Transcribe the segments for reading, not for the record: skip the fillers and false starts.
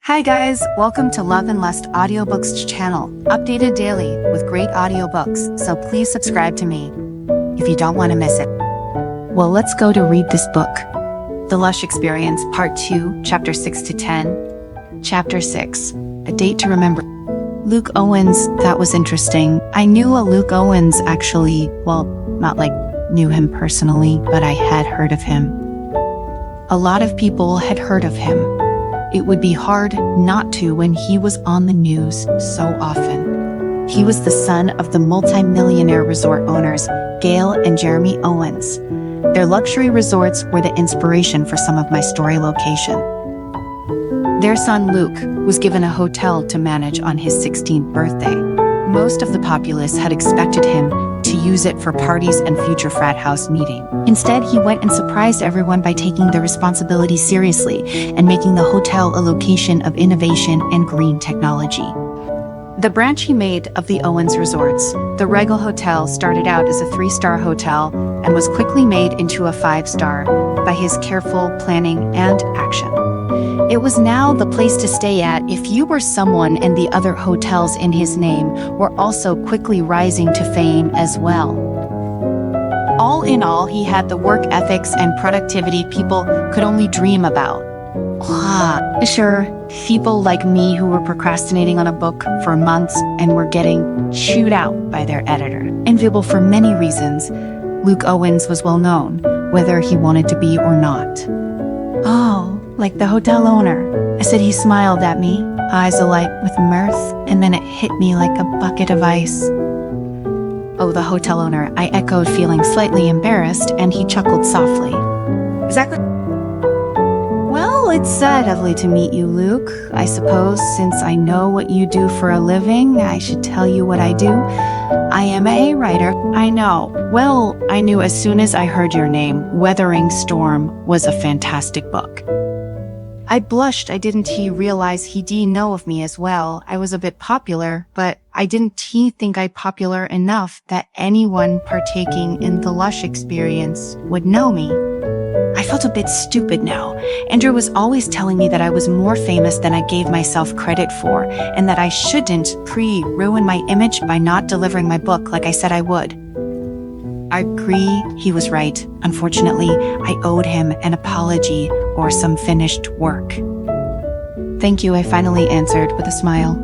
Hi guys, welcome to Love&Lust audiobooks channel, updated daily with great audiobooks, so please subscribe to me if you don't want to miss it. Well, let's go to read this book. The Lush Experience, Part 2, Chapter 6 to 10. Chapter 6, A Date to Remember. Luke Owens, that was interesting. I knew a Luke Owens actually, well, not like knew him personally, but I had heard of him. A lot of people had heard of him. It would be hard not to when he was on the news so often. He was the son of the multi-millionaire resort owners, Gail and Jeremy Owens. Their luxury resorts were the inspiration for some of my story location. Their son Luke was given a hotel to manage on his 16th birthday. Most of the populace had expected him to use it for parties and future frat house meeting. Instead, he went and surprised everyone by taking the responsibility seriously and making the hotel a location of innovation and green technology. The branch he made of the Owens Resorts, the Regal Hotel, started out as a 3-star hotel and was quickly made into a 5-star by his careful planning and action. It was now the place to stay at if you were someone, and the other hotels in his name were also quickly rising to fame as well. All in all, he had the work ethics and productivity people could only dream about. Sure, people like me who were procrastinating on a book for months and were getting chewed out by their editor. Enviable for many reasons, Luke Owens was well known, whether he wanted to be or not. Oh, like the hotel owner. I said. He smiled at me, eyes alight with mirth, and then it hit me like a bucket of ice. Oh, the hotel owner, I echoed, feeling slightly embarrassed, and he chuckled softly. Exactly. Well, it's lovely to meet you, Luke. I suppose since I know what you do for a living, I should tell you what I do. I am a writer. I know. Well, I knew as soon as I heard your name, Weathering Storm was a fantastic book. I blushed. I didn't realize he'd know of me as well. I was a bit popular, but I didn't think I popular enough that anyone partaking in the Lush Experience would know me. I felt a bit stupid now. Andrew was always telling me that I was more famous than I gave myself credit for, and that I shouldn't ruin my image by not delivering my book like I said I would. I agree, he was right. Unfortunately, I owed him an apology or some finished work. Thank you, I finally answered with a smile.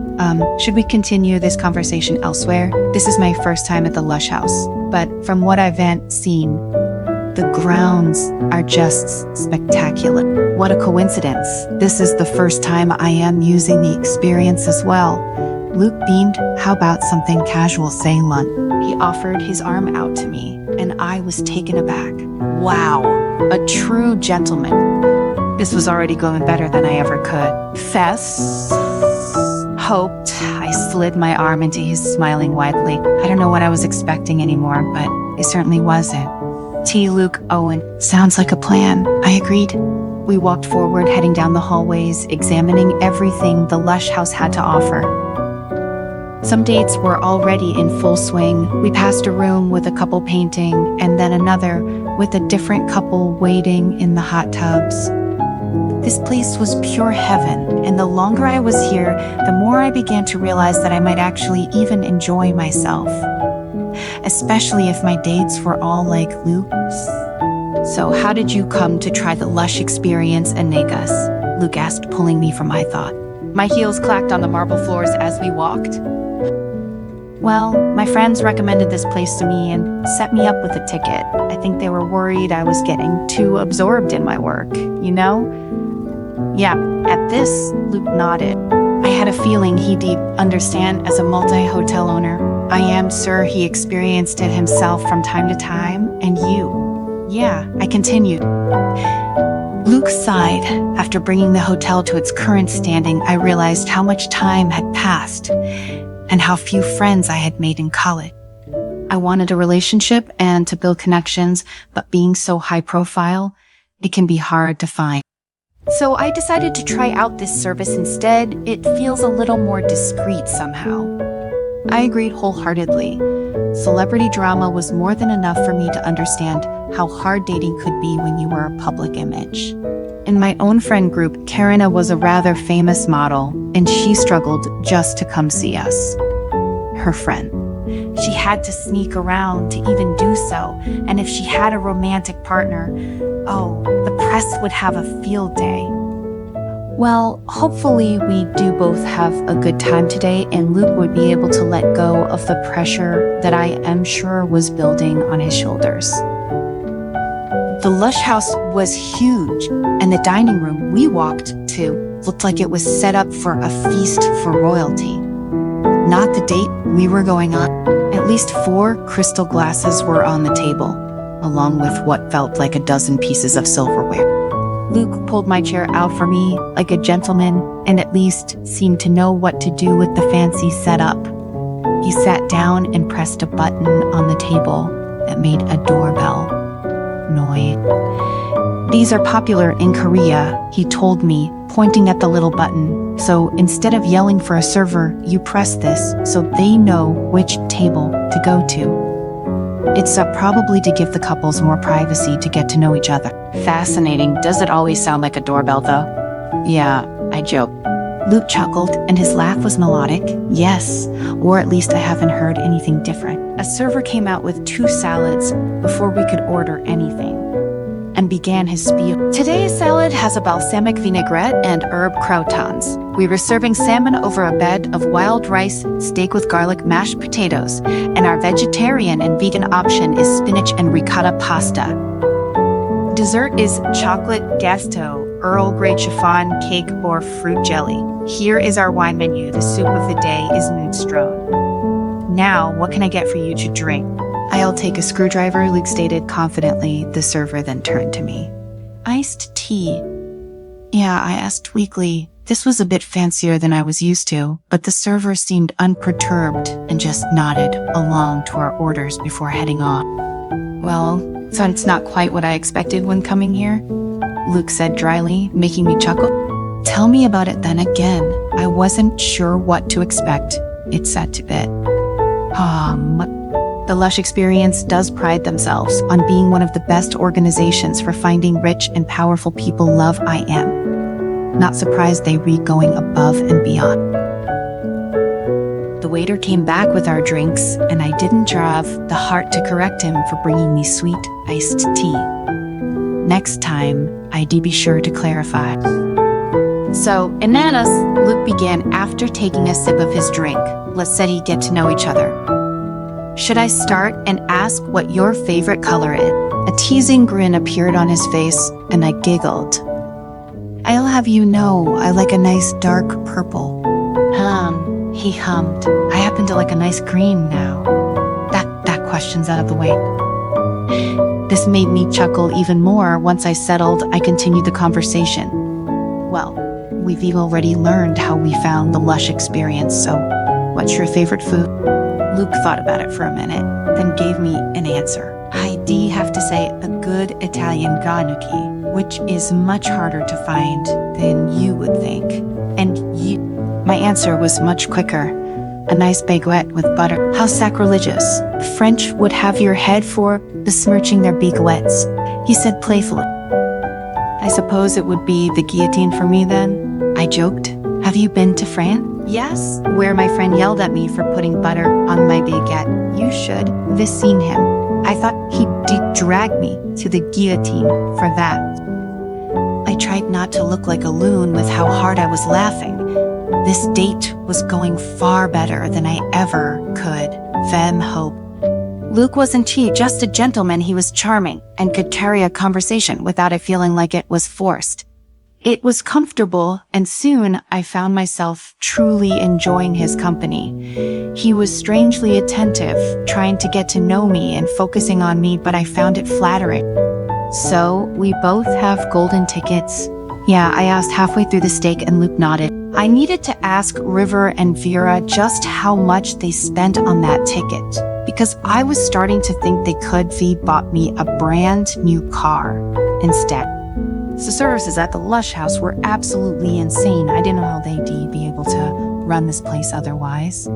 Should we continue this conversation elsewhere? This is my first time at the Lush House, but from what I've seen, the grounds are just spectacular. What a coincidence. This is the first time I am using the experience as well. Luke beamed. How about something casual, say lunch? He offered his arm out to me, and I was taken aback. Wow, a true gentleman. This was already going better than I ever could. Hoped. I slid my arm into his, smiling widely. I don't know what I was expecting anymore, but it certainly wasn't. Luke Owen. Sounds like a plan. I agreed. We walked forward, heading down the hallways, examining everything the Lush House had to offer. Some dates were already in full swing. We passed a room with a couple painting, and then another with a different couple waiting in the hot tubs. This place was pure heaven, and the longer I was here, the more I began to realize that I might actually even enjoy myself. Especially if my dates were all like Luke's. So how did you come to try the Lush Experience, Anais? Luke asked, pulling me from my thought. My heels clacked on the marble floors as we walked. Well, my friends recommended this place to me and set me up with a ticket. I think they were worried I was getting too absorbed in my work, you know? Yeah, at this, Luke nodded. I had a feeling he'd understand as a multi-hotel owner. I am, sir, he experienced it himself from time to time, and you. Yeah, I continued. Luke sighed. After bringing the hotel to its current standing, I realized how much time had passed and how few friends I had made in college. I wanted a relationship and to build connections, but being so high profile, it can be hard to find. So I decided to try out this service instead. It feels a little more discreet somehow. I agreed wholeheartedly. Celebrity drama was more than enough for me to understand how hard dating could be when you were a public image. In my own friend group, Karina was a rather famous model, and she struggled just to come see us. Her friend. She had to sneak around to even do so, and if she had a romantic partner, oh, the press would have a field day. Well, hopefully we do both have a good time today, and Luke would be able to let go of the pressure that I am sure was building on his shoulders. The Lush house was huge, and the dining room we walked to looked like it was set up for a feast for royalty. Not the date we were going on. At least 4 crystal glasses were on the table, along with what felt like a dozen pieces of silverware. Luke pulled my chair out for me like a gentleman and at least seemed to know what to do with the fancy setup. He sat down and pressed a button on the table that made a doorbell noise. These are popular in Korea, he told me, pointing at the little button. So instead of yelling for a server, you press this so they know which table to go to. It's probably to give the couples more privacy to get to know each other. Fascinating. Does it always sound like a doorbell, though? Yeah, I joked. Luke chuckled, and his laugh was melodic. Yes, or at least I haven't heard anything different. A server came out with 2 salads before we could order anything, and began his spiel. Today's salad has a balsamic vinaigrette and herb croutons. We were serving salmon over a bed of wild rice, steak with garlic, mashed potatoes, and our vegetarian and vegan option is spinach and ricotta pasta. Dessert is chocolate gasteau, Earl Grey chiffon cake, or fruit jelly. Here is our wine menu. The soup of the day is minestrone. Now, what can I get for you to drink? I'll take a screwdriver, Luke stated confidently. The server then turned to me. Iced tea. Yeah, I asked weakly. This was a bit fancier than I was used to, but the server seemed unperturbed and just nodded along to our orders before heading off. Well, so it's not quite what I expected when coming here, Luke said dryly, making me chuckle. Tell me about it then again. I wasn't sure what to expect. It said to bit. The Lush Experience does pride themselves on being one of the best organizations for finding rich and powerful people love I am. Not surprised they read going above and beyond. The waiter came back with our drinks, and I didn't have the heart to correct him for bringing me sweet iced tea. Next time, I'd be sure to clarify. So, Anais, Luke began after taking a sip of his drink. Let's say he'd get to know each other. Should I start and ask what your favorite color is? A teasing grin appeared on his face, and I giggled. I'll have you know I like a nice dark purple. He hummed. I happen to like a nice green now. That question's out of the way. This made me chuckle even more. Once I settled, I continued the conversation. Well, we've already learned how we found the Lush Experience, so what's your favorite food? Luke thought about it for a minute, then gave me an answer. I'd have to say a good Italian gnocchi, which is much harder to find than you would think. And my answer was much quicker. A nice baguette with butter. How sacrilegious. The French would have your head for besmirching their baguettes, he said playfully. I suppose it would be the guillotine for me then, I joked. Have you been to France? Yes, where my friend yelled at me for putting butter on my baguette. You should. This seen him. I thought he'd drag me to the guillotine for that. I tried not to look like a loon with how hard I was laughing. This date was going far better than I ever could hope. Luke wasn't just a gentleman. He was charming and could carry a conversation without it feeling like it was forced. It was comfortable, and soon I found myself truly enjoying his company. He was strangely attentive, trying to get to know me and focusing on me, but I found it flattering. So, we both have golden tickets. Yeah, I asked halfway through the steak, and Luke nodded. I needed to ask River and Vera just how much they spent on that ticket, because I was starting to think they could have bought me a brand new car instead. The services at the Lush house were absolutely insane. I didn't know how they'd be able to run this place otherwise.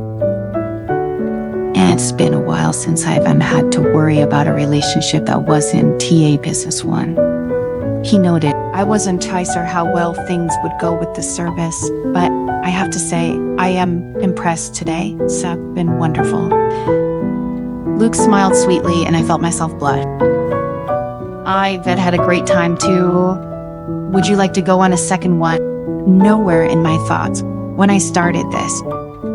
And it's been a while since I've had to worry about a relationship that wasn't TA business one. He noted, I wasn't sure how well things would go with the service, but I have to say, I am impressed today. It's been wonderful. Luke smiled sweetly and I felt myself blush. I've had a great time too. Would you like to go on a second one? Nowhere in my thoughts, when I started this,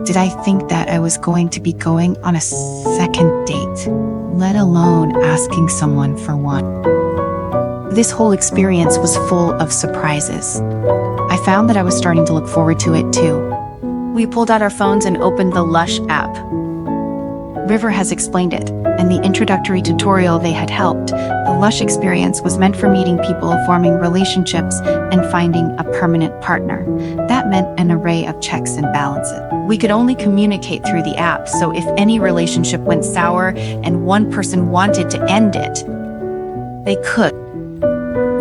did I think that I was going to be going on a second date, let alone asking someone for one. This whole experience was full of surprises. I found that I was starting to look forward to it too. We pulled out our phones and opened the Lush app. River has explained it, and the introductory tutorial they had helped. The Lush Experience was meant for meeting people, forming relationships, and finding a permanent partner. That meant an array of checks and balances. We could only communicate through the app, so if any relationship went sour and one person wanted to end it, they could.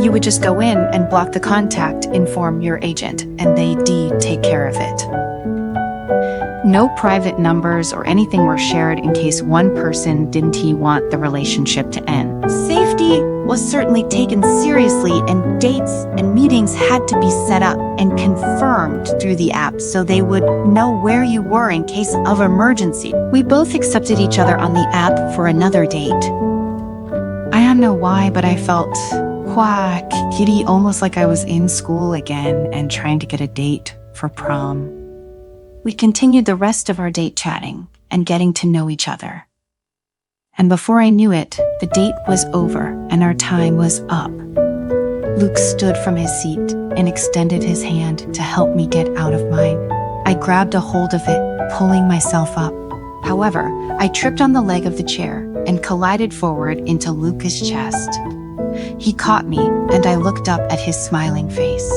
You would just go in and block the contact, inform your agent, and they'd take care of it. No private numbers or anything were shared in case one person didn't want the relationship to end. Safety was certainly taken seriously, and dates and meetings had to be set up and confirmed through the app so they would know where you were in case of emergency. We both accepted each other on the app for another date. I don't know why, but I felt quite giddy, almost like I was in school again and trying to get a date for prom. We continued the rest of our date chatting and getting to know each other. And before I knew it, the date was over and our time was up. Luke stood from his seat and extended his hand to help me get out of mine. I grabbed a hold of it, pulling myself up. However, I tripped on the leg of the chair and collided forward into Luke's chest. He caught me and I looked up at his smiling face.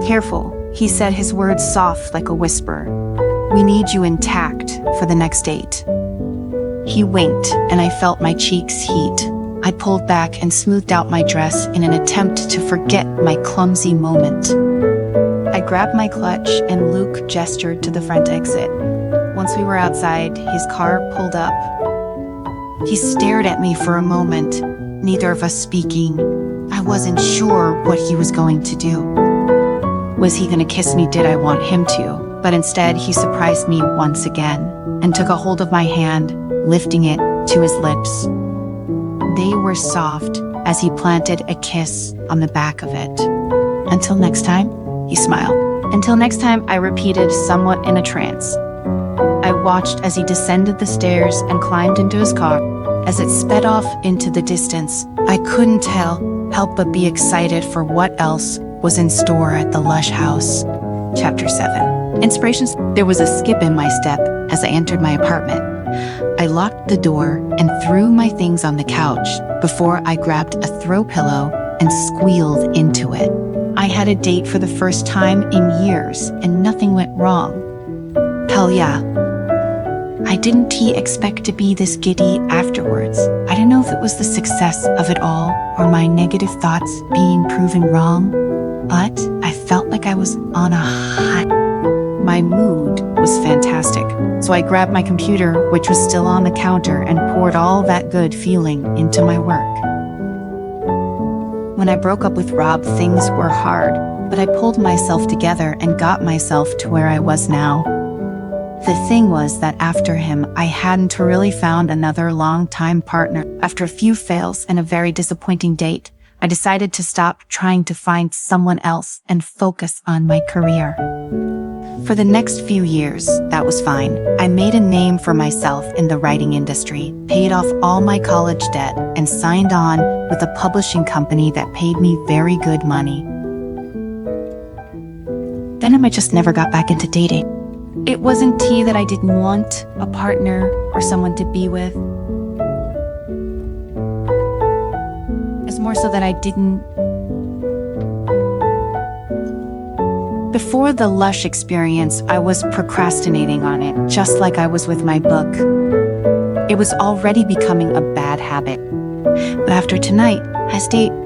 "Careful," he said, his words soft like a whisper. "We need you intact for the next date." He winked and I felt my cheeks heat. I pulled back and smoothed out my dress in an attempt to forget my clumsy moment. I grabbed my clutch and Luke gestured to the front exit. Once we were outside, his car pulled up. He stared at me for a moment, neither of us speaking. I wasn't sure what he was going to do. Was he going to kiss me? Did I want him to? But instead, he surprised me once again and took a hold of my hand, lifting it to his lips. They were soft as he planted a kiss on the back of it. "Until next time," he smiled. "Until next time," I repeated, somewhat in a trance. I watched as he descended the stairs and climbed into his car. As it sped off into the distance, I couldn't help but be excited for what else was in store at the Lush house. Chapter 7. Inspirations. There was a skip in my step as I entered my apartment. I locked the door and threw my things on the couch before I grabbed a throw pillow and squealed into it. I had a date for the first time in years and nothing went wrong. Hell yeah. I didn't expect to be this giddy afterwards. I don't know if it was the success of it all or my negative thoughts being proven wrong, but I felt like I was on a high. My mood was fantastic, so I grabbed my computer, which was still on the counter, and poured all that good feeling into my work. When I broke up with Rob, things were hard, but I pulled myself together and got myself to where I was now. The thing was that after him, I hadn't really found another long-time partner. After a few fails and a very disappointing date, I decided to stop trying to find someone else and focus on my career. For the next few years, that was fine. I made a name for myself in the writing industry, paid off all my college debt, and signed on with a publishing company that paid me very good money. Then I just never got back into dating. It wasn't that I didn't want a partner or someone to be with. It's more so that I didn't. Before the Lush Experience, I was procrastinating on it, just like I was with my book. It was already becoming a bad habit. But after tonight,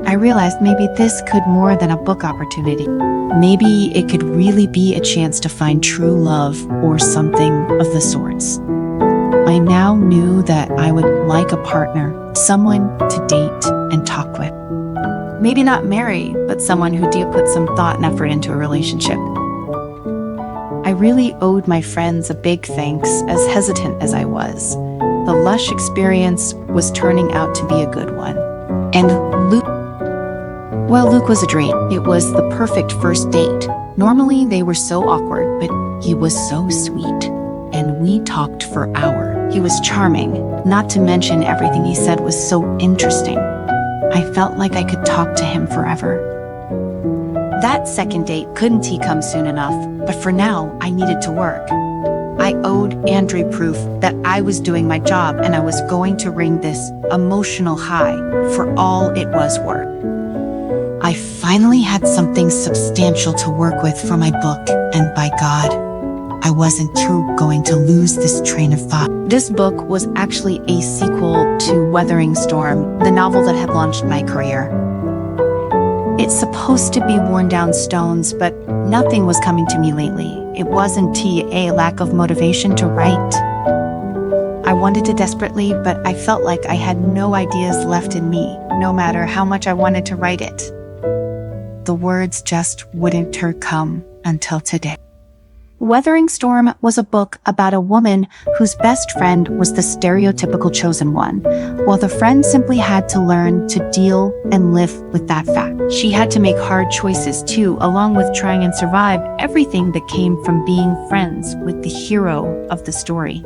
I realized maybe this could more than a book opportunity. Maybe it could really be a chance to find true love or something of the sorts. I now knew that I would like a partner, someone to date and talk with. Maybe not marry, but someone who did put some thought and effort into a relationship. I really owed my friends a big thanks, as hesitant as I was. The Lush Experience was turning out to be a good one. And Luke was a dream. It was the perfect first date. Normally they were so awkward, but he was so sweet. And we talked for hours. He was charming, not to mention everything he said was so interesting. I felt like I could talk to him forever. That second date couldn't come soon enough, but for now, I needed to work. I owed Andrew proof that I was doing my job and I was going to ring this emotional high for all it was worth. I finally had something substantial to work with for my book, and by God, I wasn't going to lose this train of thought. This book was actually a sequel to Weathering Storm, the novel that had launched my career. It's supposed to be worn down stones, but nothing was coming to me lately. It wasn't a lack of motivation to write. I wanted to desperately, but I felt like I had no ideas left in me, no matter how much I wanted to write it. The words just wouldn't come until today. Weathering Storm was a book about a woman whose best friend was the stereotypical chosen one, while the friend simply had to learn to deal and live with that fact. She had to make hard choices too, along with trying and survive everything that came from being friends with the hero of the story.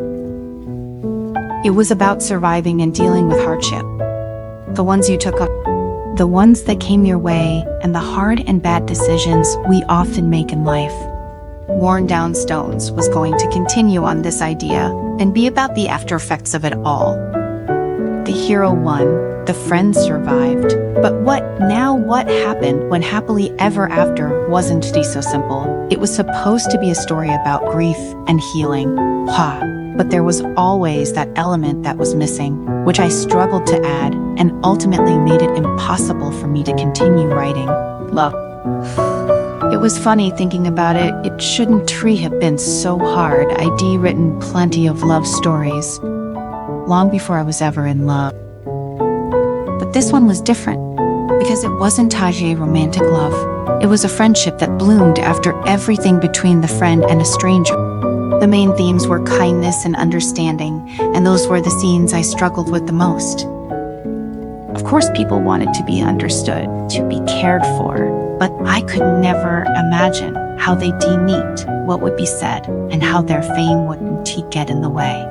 It was about surviving and dealing with hardship. The ones you took up, the ones that came your way, and the hard and bad decisions we often make in life. Worn Down Stones was going to continue on this idea and be about the after effects of it all. The hero won, the friends survived, but what happened when happily ever after wasn't so simple? It was supposed to be a story about grief and healing, but there was always that element that was missing, which I struggled to add and ultimately made it impossible for me to continue writing. Love. It was funny thinking about it. It shouldn't have been so hard. I'd written plenty of love stories long before I was ever in love. But this one was different because it wasn't a romantic love. It was a friendship that bloomed after everything between the friend and a stranger. The main themes were kindness and understanding, and those were the scenes I struggled with the most. Of course, people wanted to be understood, to be cared for, but I could never imagine how they'd meet, what would be said, and how their fame wouldn't get in the way.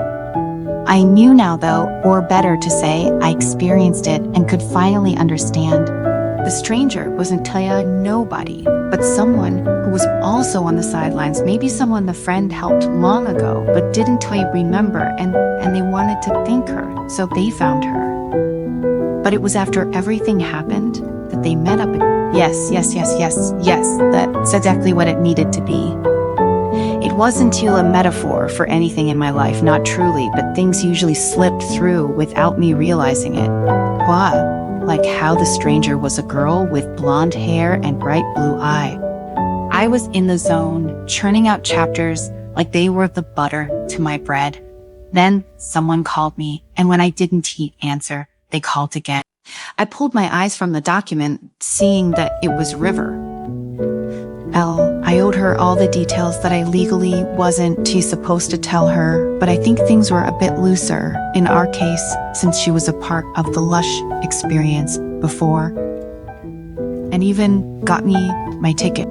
I knew now, though, or better to say, I experienced it and could finally understand. The stranger wasn't nobody, but someone who was also on the sidelines, maybe someone the friend helped long ago, but didn't remember, and they wanted to thank her, so they found her. But it was after everything happened that they met up. Yes, that's exactly what it needed to be. It wasn't a metaphor for anything in my life, not truly, but things usually slipped through without me realizing it. Like how the stranger was a girl with blonde hair and bright blue eyes. I was in the zone, churning out chapters like they were the butter to my bread. Then someone called me, and when I didn't answer, they called again. I pulled my eyes from the document, seeing that it was River. I owed her all the details that I legally wasn't supposed to tell her, but I think things were a bit looser in our case since she was a part of the Lush Experience before, and even got me my ticket.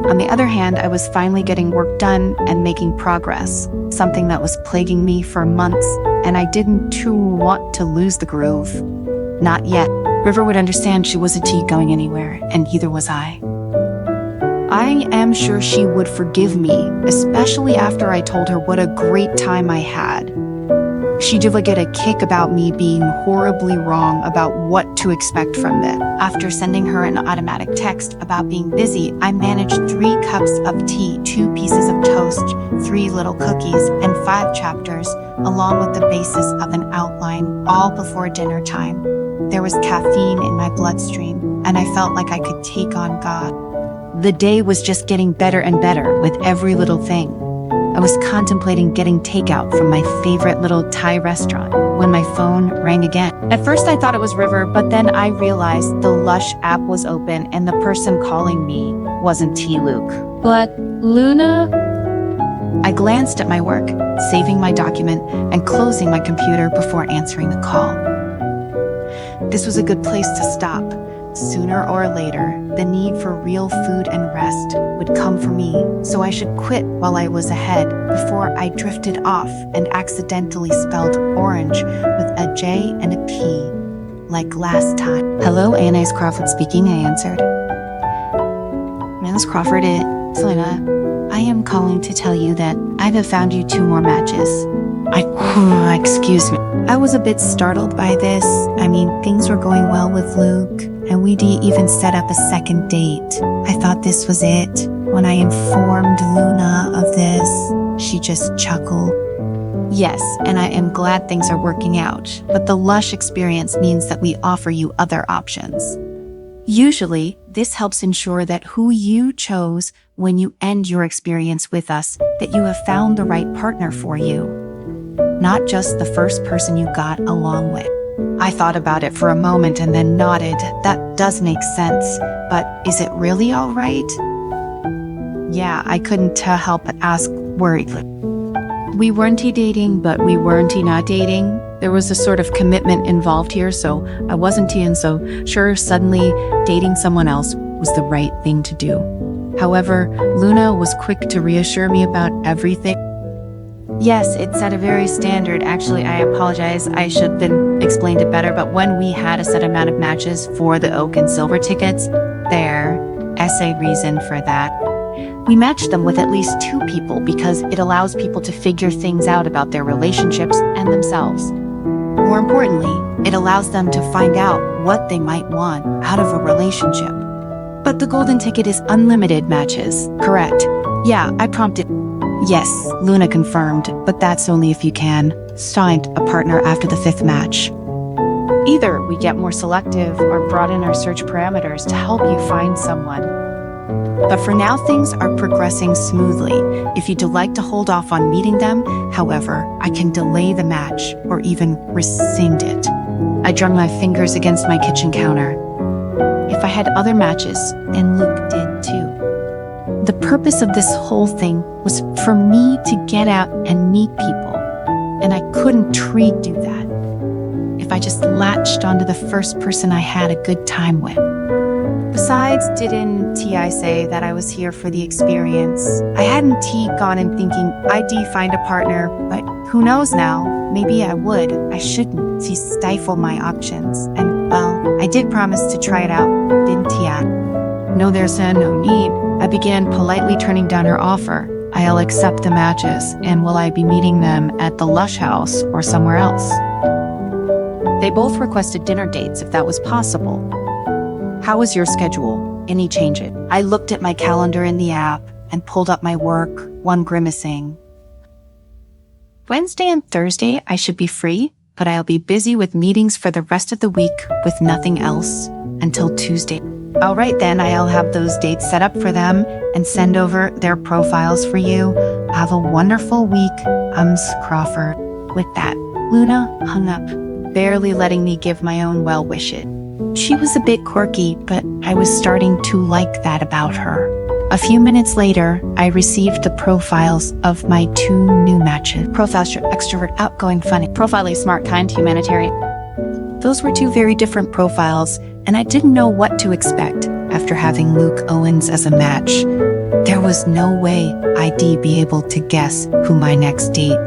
On the other hand, I was finally getting work done and making progress, something that was plaguing me for months, and I didn't want to lose the groove. Not yet. River would understand she wasn't going anywhere, and neither was I. I am sure she would forgive me, especially after I told her what a great time I had. She did get a kick about me being horribly wrong about what to expect from it. After sending her an automatic text about being busy, I managed 3 cups of tea, 2 pieces of toast, 3 little cookies, and 5 chapters, along with the basis of an outline, all before dinner time. There was caffeine in my bloodstream, and I felt like I could take on God. The day was just getting better and better with every little thing. I was contemplating getting takeout from my favorite little Thai restaurant when my phone rang again. At first I thought it was River, but then I realized the Lush app was open and the person calling me wasn't Luke, but Luna. I glanced at my work, saving my document and closing my computer before answering the call. This was a good place to stop. Sooner or later, the need for real food and rest would come for me, so I should quit while I was ahead before I drifted off and accidentally spelled orange with a J and a P, like last time. Hello, Anais Crawford speaking, I answered. Anais Crawford, it's Lena. I am calling to tell you that I have found you 2 more matches. Excuse me. I was a bit startled by this. I mean, things were going well with Luke, and we'd even set up a second date. I thought this was it. When I informed Luna of this, she just chuckled. Yes, and I am glad things are working out, but the Lush Experience means that we offer you other options. Usually, this helps ensure that who you chose when you end your experience with us, that you have found the right partner for you, not just the first person you got along with. I thought about it for a moment and then nodded. That does make sense, but is it really all right? Yeah, I couldn't help but ask worriedly. We weren't dating, but we weren't not dating. There was a sort of commitment involved here, so I wasn't and so sure suddenly dating someone else was the right thing to do. However, Luna was quick to reassure me about everything. Yes, it's at a very standard. Actually, I apologize. I should have been explained it better, but when we had a set amount of matches for the oak and silver tickets, there, essay reason for that. We matched them with at least 2 people because it allows people to figure things out about their relationships and themselves. More importantly, it allows them to find out what they might want out of a relationship. But the golden ticket is unlimited matches, correct? Yeah, I prompted. Yes, Luna confirmed, but that's only if you can find a partner after the 5th match. Either we get more selective or broaden our search parameters to help you find someone. But for now, things are progressing smoothly. If you'd like to hold off on meeting them, however, I can delay the match or even rescind it. I drummed my fingers against my kitchen counter. If I had other matches, and Luke did too. The purpose of this whole thing was for me to get out and meet people, and I couldn't do that if I just latched onto the first person I had a good time with. Besides, didn't I say that I was here for the experience? I hadn't gone in thinking I'd find a partner, but who knows now? Maybe I would. I shouldn't stifle my options. And, well, I did promise to try it out, didn't I? No, there's no need. I began politely turning down her offer. I'll accept the matches, and will I be meeting them at the Lush house or somewhere else? They both requested dinner dates if that was possible. How was your schedule? Any change it? I looked at my calendar in the app and pulled up my work, one grimacing. Wednesday and Thursday I should be free, but I'll be busy with meetings for the rest of the week with nothing else until Tuesday. All right then, I'll have those dates set up for them and send over their profiles for you. Have a wonderful week, Anais Crawford. With that, Luna hung up, barely letting me give my own well wishes. She was a bit quirky, but I was starting to like that about her. A few minutes later, I received the profiles of my 2 new matches. Profile extrovert, outgoing, funny. Profile smart, kind, humanitarian. Those were 2 very different profiles, and I didn't know what to expect after having Luke Owens as a match. There was no way I'd be able to guess who my next date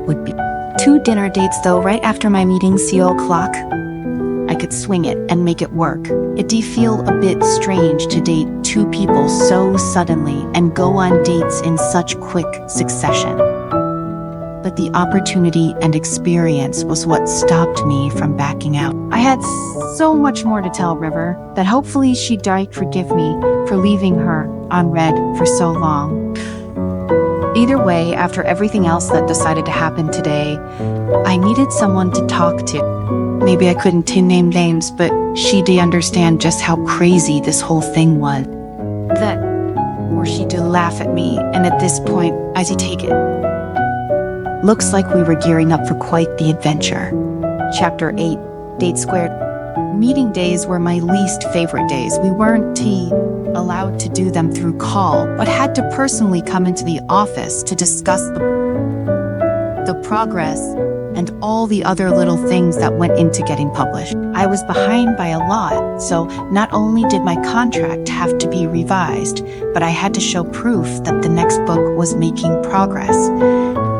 would be. 2 dinner dates though, right after my meeting, o'clock. I could swing it and make it work. It did feel a bit strange to date 2 people so suddenly and go on dates in such quick succession. But the opportunity and experience was what stopped me from backing out. I had so much more to tell River that hopefully she'd forgive me for leaving her on red for so long. Either way, after everything else that decided to happen today, I needed someone to talk to. Maybe I couldn't name names, but she'd understand just how crazy this whole thing was. Or she'd laugh at me, and at this point, as you take it. Looks like we were gearing up for quite the adventure. Chapter 8, Date Squared. Meeting days were my least favorite days. We weren't allowed to do them through call, but had to personally come into the office to discuss the progress and all the other little things that went into getting published. I was behind by a lot, so not only did my contract have to be revised, but I had to show proof that the next book was making progress,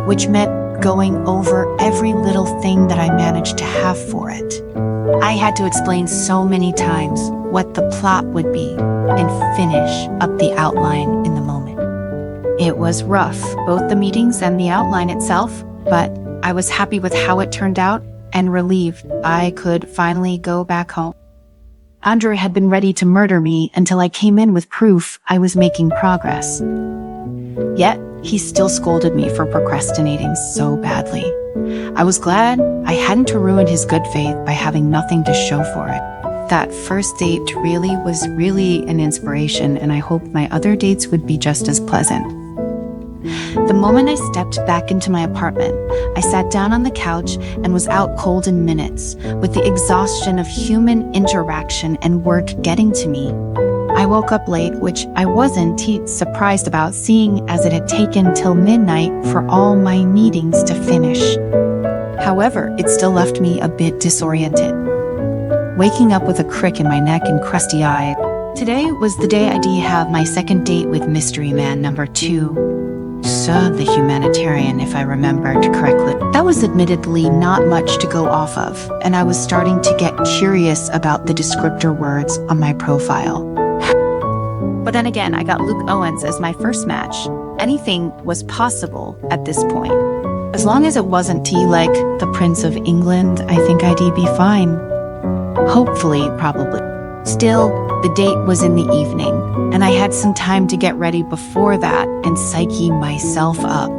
which meant going over every little thing that I managed to have for it. I had to explain so many times what the plot would be and finish up the outline in the moment. It was rough, both the meetings and the outline itself, but I was happy with how it turned out and relieved I could finally go back home. Andre had been ready to murder me until I came in with proof I was making progress. Yet, he still scolded me for procrastinating so badly. I was glad I hadn't ruined his good faith by having nothing to show for it. That first date was really an inspiration, and I hoped my other dates would be just as pleasant. The moment I stepped back into my apartment, I sat down on the couch and was out cold in minutes, with the exhaustion of human interaction and work getting to me. I woke up late, which I wasn't surprised about, seeing as it had taken till midnight for all my meetings to finish. However, it still left me a bit disoriented, waking up with a crick in my neck and crusty eyes. Today was the day I'd have my second date with Mystery Man number 2. Sir the humanitarian, if I remembered correctly. That was admittedly not much to go off of, and I was starting to get curious about the descriptor words on my profile. But then again, I got Luke Owens as my first match. Anything was possible at this point. As long as it wasn't like the Prince of England, I think I'd be fine. Hopefully, probably. Still, the date was in the evening, and I had some time to get ready before that and psyche myself up.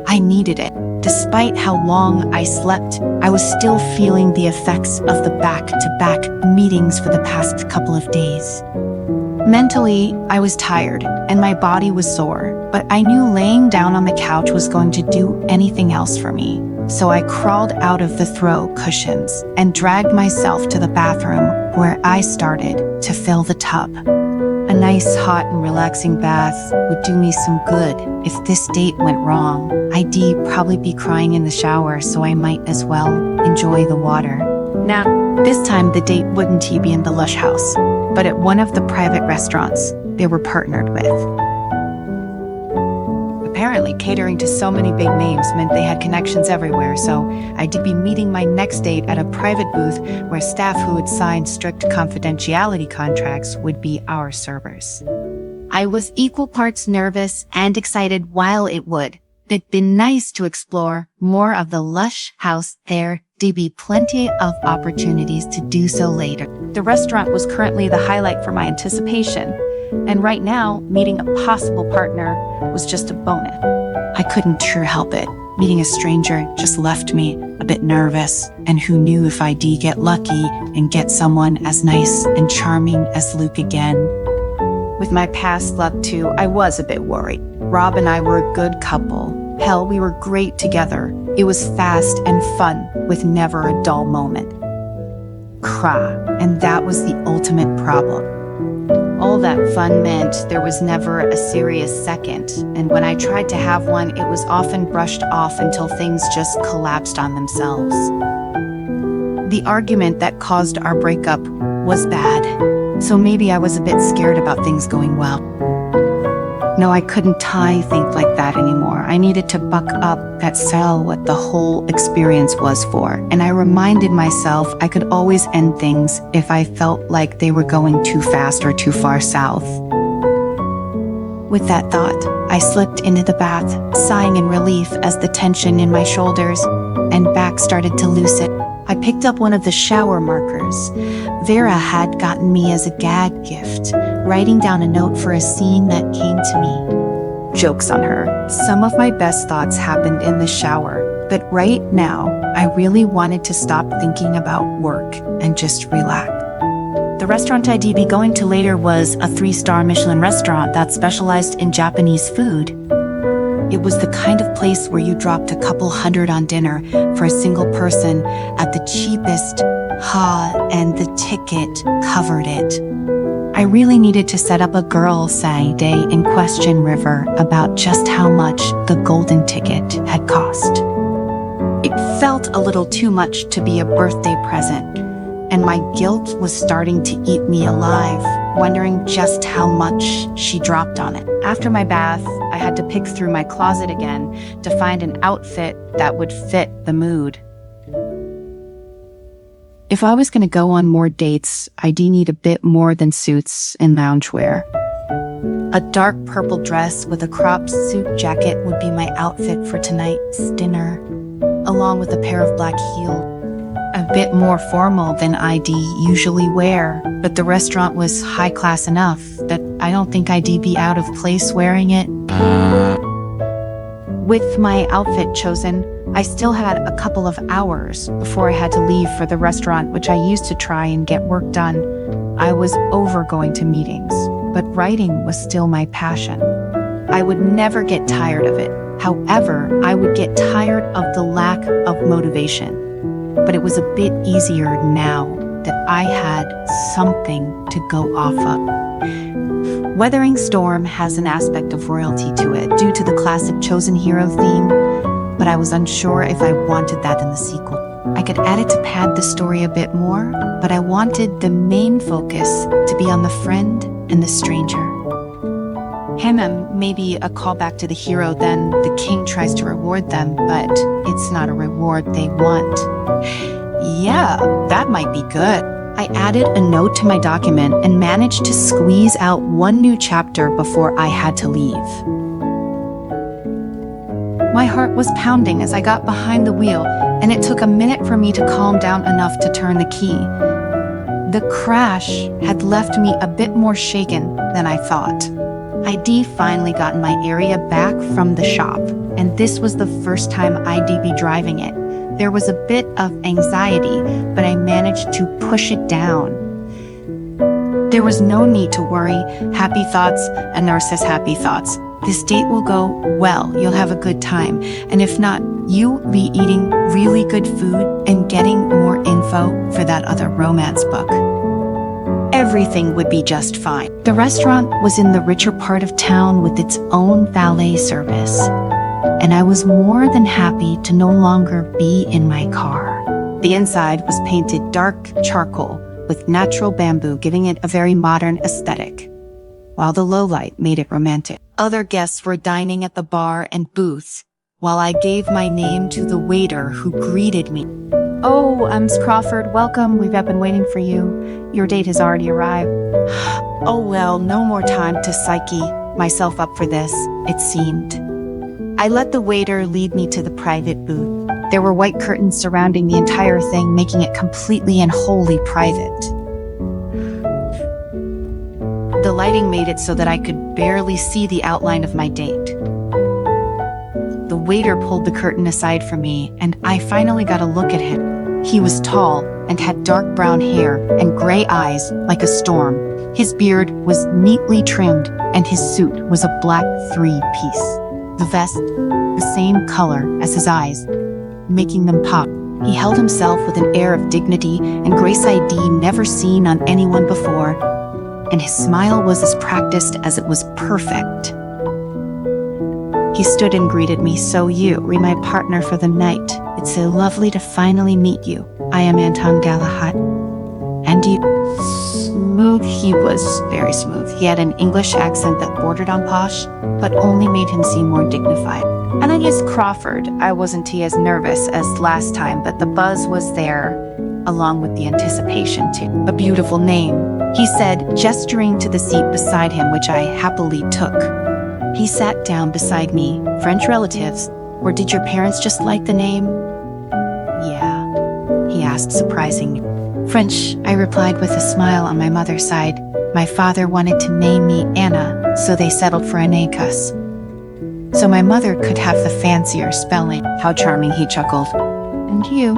I needed it. Despite how long I slept, I was still feeling the effects of the back-to-back meetings for the past couple of days. Mentally, I was tired, and my body was sore, but I knew laying down on the couch was going to do anything else for me. So I crawled out of the throw cushions and dragged myself to the bathroom, where I started to fill the tub. A nice, hot, and relaxing bath would do me some good. If this date went wrong, I'd probably be crying in the shower, so I might as well enjoy the water. Now, this time the date wouldn't be in the Lush house, but at one of the private restaurants they were partnered with. Apparently, catering to so many big names meant they had connections everywhere, so I'd be meeting my next date at a private booth where staff who had signed strict confidentiality contracts would be our servers. I was equal parts nervous and excited while it would. It'd been nice to explore more of the Lush house. There'd be plenty of opportunities to do so later. The restaurant was currently the highlight for my anticipation, and right now, meeting a possible partner was just a bonus. I couldn't help it. Meeting a stranger just left me a bit nervous, and who knew if I'd get lucky and get someone as nice and charming as Luke again. With my past luck too, I was a bit worried. Rob and I were a good couple. Hell, we were great together. It was fast and fun, with never a dull moment. And that was the ultimate problem. All that fun meant there was never a serious second, and when I tried to have one, it was often brushed off until things just collapsed on themselves. The argument that caused our breakup was bad, so maybe I was a bit scared about things going well. No, I couldn't think like that anymore. I needed to buck up, sell what the whole experience was for, and I reminded myself I could always end things if I felt like they were going too fast or too far south. With that thought, I slipped into the bath, sighing in relief as the tension in my shoulders and back started to loosen. I picked up one of the shower markers Vera had gotten me as a gag gift, writing down a note for a scene that came to me. Joke's on her. Some of my best thoughts happened in the shower, but right now, I really wanted to stop thinking about work and just relax. The restaurant I'd be going to later was a 3-star Michelin restaurant that specialized in Japanese food. It was the kind of place where you dropped a couple $100 on dinner for a single person at the cheapest, and the ticket covered it. I really needed to set up a girls' day in Question River about just how much the golden ticket had cost. It felt a little too much to be a birthday present, and my guilt was starting to eat me alive, wondering just how much she dropped on it. After my bath, I had to pick through my closet again to find an outfit that would fit the mood. If I was going to go on more dates, I'd need a bit more than suits and loungewear. A dark purple dress with a cropped suit jacket would be my outfit for tonight's dinner, along with a pair of black heels. A bit more formal than I'd usually wear, but the restaurant was high class enough that I don't think I'd be out of place wearing it. With my outfit chosen, I still had a couple of hours before I had to leave for the restaurant, which I used to try and get work done. I was over going to meetings, but writing was still my passion. I would never get tired of it. However, I would get tired of the lack of motivation. But it was a bit easier now that I had something to go off of. Wuthering Storm has an aspect of royalty to it due to the classic chosen hero theme, but I was unsure if I wanted that in the sequel. I could add it to pad the story a bit more, but I wanted the main focus to be on the friend and the stranger. Maybe a callback to the hero, then the king tries to reward them, but it's not a reward they want. Yeah, that might be good. I added a note to my document and managed to squeeze out one new chapter before I had to leave. My heart was pounding as I got behind the wheel, and it took a minute for me to calm down enough to turn the key. The crash had left me a bit more shaken than I thought. I'd finally gotten my area back from the shop, and this was the first time I'd be driving it. There was a bit of anxiety, but I managed to push it down. There was no need to worry. Happy thoughts, a nurse says happy thoughts. This date will go well, you'll have a good time, and if not, you'll be eating really good food and getting more info for that other romance book. Everything would be just fine. The restaurant was in the richer part of town with its own valet service, and I was more than happy to no longer be in my car. The inside was painted dark charcoal with natural bamboo, giving it a very modern aesthetic, while the low light made it romantic. Other guests were dining at the bar and booths, while I gave my name to the waiter who greeted me. "Oh, Anais Crawford, welcome. We've been waiting for you. Your date has already arrived." Oh well, no more time to psyche myself up for this, it seemed. I let the waiter lead me to the private booth. There were white curtains surrounding the entire thing, making it completely and wholly private. The lighting made it so that I could barely see the outline of my date. The waiter pulled the curtain aside for me, and I finally got a look at him. He was tall and had dark brown hair and gray eyes like a storm. His beard was neatly trimmed, and his suit was a black 3-piece. The vest, the same color as his eyes, making them pop. He held himself with an air of dignity and grace I'd never seen on anyone before, and his smile was as practiced as it was perfect. He stood and greeted me. "So you are my partner for the night. It's so lovely to finally meet you. I am Anton Galahad." "And you?" Smooth. He was very smooth. He had an English accent that bordered on posh, but only made him seem more dignified. Anais Crawford. I wasn't as nervous as last time, but the buzz was there, along with the anticipation too. "A beautiful name," he said, gesturing to the seat beside him, which I happily took. He sat down beside me. "French relatives, or did your parents just like the name?" "Yeah," he asked, surprising me. "French," I replied with a smile. On my mother's side, my father wanted to name me Anna, so they settled for Anais. So my mother could have the fancier spelling. "How charming," he chuckled. "And you?"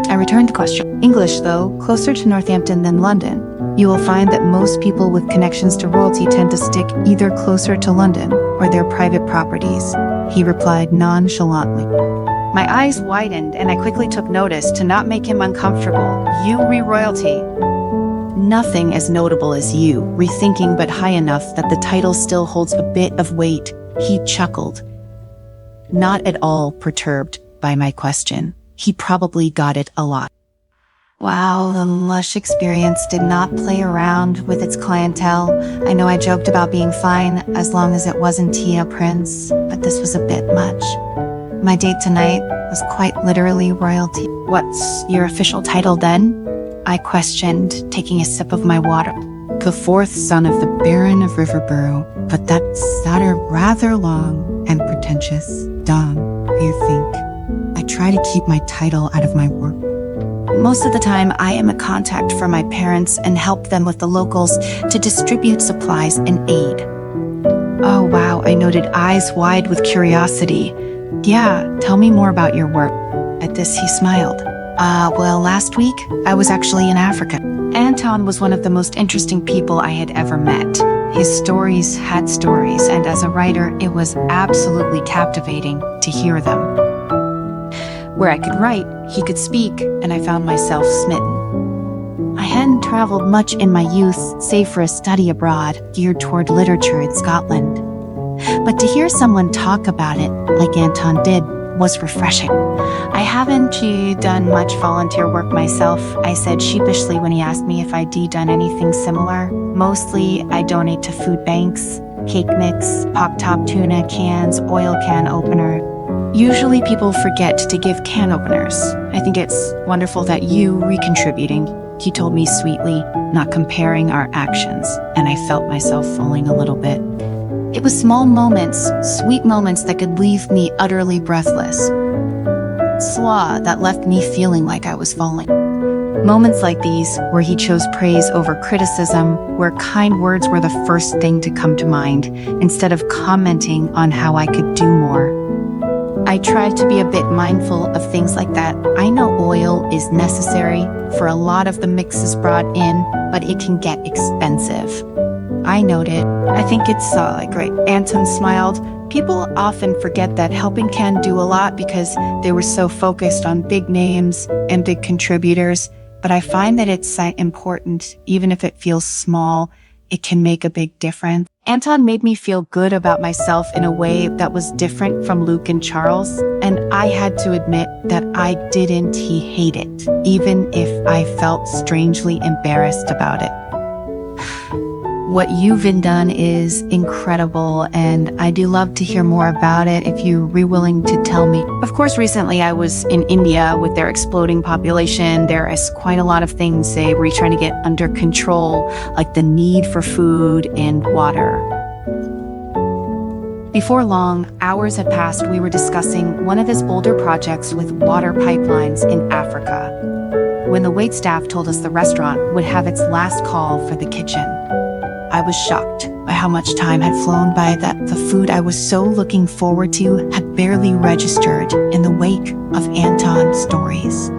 I returned the question. "English, though, closer to Northampton than London. You will find that most people with connections to royalty tend to stick either closer to London or their private properties," he replied nonchalantly. My eyes widened and I quickly took notice to not make him uncomfortable. "You re-royalty." "Nothing as notable as you, rethinking but high enough that the title still holds a bit of weight," he chuckled, not at all perturbed by my question. He probably got it a lot. Wow, the Lush Experience did not play around with its clientele. I know I joked about being fine as long as it wasn't Tia Prince, but this was a bit much. My date tonight was quite literally royalty. "What's your official title then?" I questioned, taking a sip of my water. "The fourth son of the Baron of Riverborough, but that's rather long and pretentious. Dumb, you think? I try to keep my title out of my work. Most of the time, I am a contact for my parents and help them with the locals to distribute supplies and aid." "Oh wow," I noted, eyes wide with curiosity. "Yeah, tell me more about your work." At this, he smiled. Well, last week, I was actually in Africa. Anton was one of the most interesting people I had ever met. His stories had stories, and as a writer, it was absolutely captivating to hear them. Where I could write, he could speak, and I found myself smitten. I hadn't traveled much in my youth, save for a study abroad, geared toward literature in Scotland. But to hear someone talk about it, like Anton did, was refreshing. "I haven't done much volunteer work myself," I said sheepishly when he asked me if I'd done anything similar. "Mostly, I donate to food banks, cake mix, pop-top tuna cans, oil can opener. Usually people forget to give can openers. I think it's wonderful that you recontributing," he told me sweetly, not comparing our actions, and I felt myself falling a little bit. It was small moments, sweet moments that could leave me utterly breathless. Slaw that left me feeling like I was falling. Moments like these, where he chose praise over criticism, where kind words were the first thing to come to mind, instead of commenting on how I could do more. I tried to be a bit mindful of things like that. I know oil is necessary for a lot of the mixes brought in, but it can get expensive. I noted. "I think it's great." Anton smiled. "People often forget that helping can do a lot because they were so focused on big names and big contributors, but I find that it's important, even if it feels small, it can make a big difference." Anton made me feel good about myself in a way that was different from Luke and Charles, and I had to admit that I didn't hate it, even if I felt strangely embarrassed about it. What you've done is incredible, and I do love to hear more about it if you're willing to tell me. Of course, recently I was in India with their exploding population. There is quite a lot of things they were trying to get under control, like the need for food and water. Before long, hours had passed, we were discussing one of his bolder projects with water pipelines in Africa, when the waitstaff told us the restaurant would have its last call for the kitchen. I was shocked by how much time had flown by, that the food I was so looking forward to had barely registered in the wake of Anton's stories.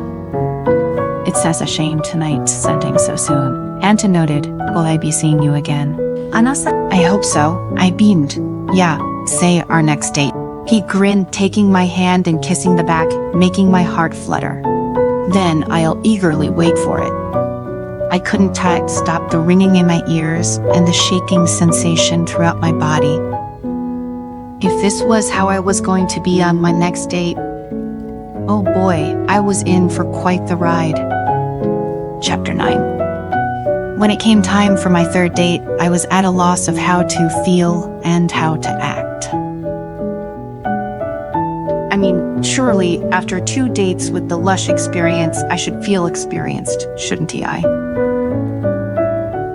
"It's a shame tonight sending so soon," Anton noted. "Will I be seeing you again?" Anais, "I hope so." I beamed. "Yeah, say our next date." He grinned, taking my hand and kissing the back, making my heart flutter. "Then I'll eagerly wait for it." I couldn't stop the ringing in my ears and the shaking sensation throughout my body. If this was how I was going to be on my next date, oh boy, I was in for quite the ride. Chapter 9. When it came time for my third date, I was at a loss of how to feel and how to act. I mean, surely after 2 dates with the Lush Experience, I should feel experienced, shouldn't I?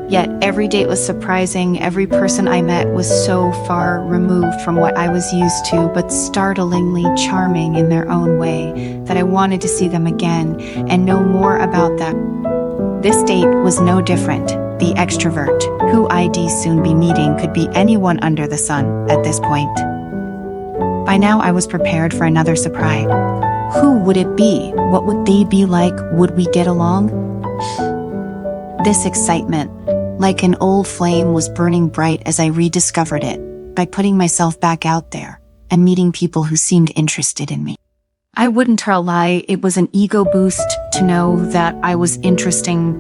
Yet every date was surprising. Every person I met was so far removed from what I was used to, but startlingly charming in their own way, that I wanted to see them again and know more about them. This date was no different. The extrovert, who I'd soon be meeting, could be anyone under the sun at this point. By now I was prepared for another surprise. Who would it be? What would they be like? Would we get along? This excitement, like an old flame, was burning bright as I rediscovered it by putting myself back out there and meeting people who seemed interested in me. I wouldn't lie, it was an ego boost to know that I was interesting.